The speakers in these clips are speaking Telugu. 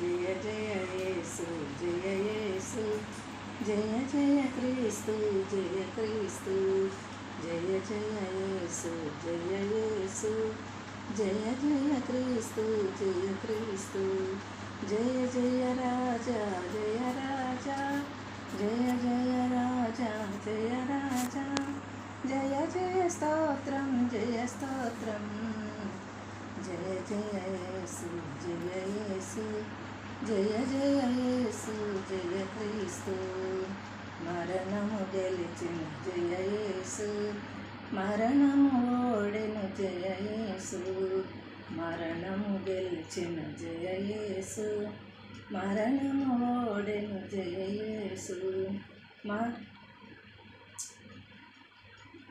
జయ జయ యేసు జయ యేసు జయ జయ క్రీస్తు జయ క్రీస్తు జయ జయ యేసు జయ యేసు జయ జయ క్రీస్తు జయ క్రీస్తు జయ జయ రాజా జయ రాజా జయ జయ రాజా జయ రాజా జయ జయ స్తోత్రం జయ స్తోత్రం జయ జయ యేసు జయ యేసు జయ జయ యేసు జయ క్రీస్తు మరణము గెలిచిన జయ యేసు మరణము ఓడెను జయ యేసు మరణము గెలిచిన జయ యేసు మరణము ఓడెను జయ యేసు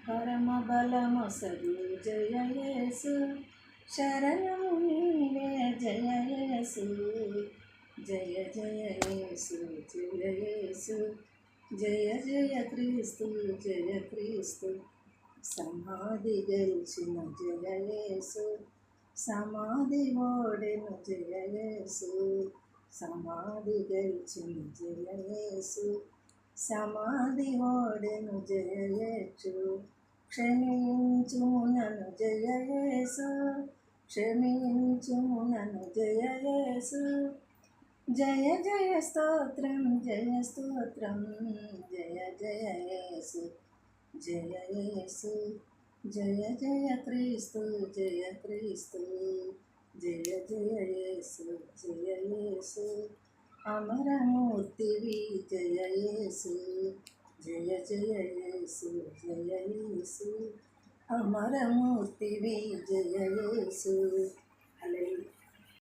పరమ బలమొసగు జయ యేసు శరణము నీవే జయ యేసు జయ జయ యేసు జయ యేసు జయ జయ క్రీస్తు జయ క్రీస్తు సమాధి గెలిచిన జయ యేసు సమాధి ఓడెను జయ యేసు సమాధి గెలిచిన జయ యేసు సమాధి ఓడెను జయ యేసు క్షమించుము నన్ను జయ యేసు క్షమించుము నన్ను జయ యేసు జయ జయ స్తోత్రం జయ స్తోత్రం జయ జయ యేసు జయ యేసు జయ జయ క్రీస్తు జయ క్రీస్తు జయ జయ యేసు జయ యేసు అమరమూర్తివి జయ యేసు జయ జయ యేసు జయ యేసు అమరమూర్తివి జయ యేసు హల్లెలూయా.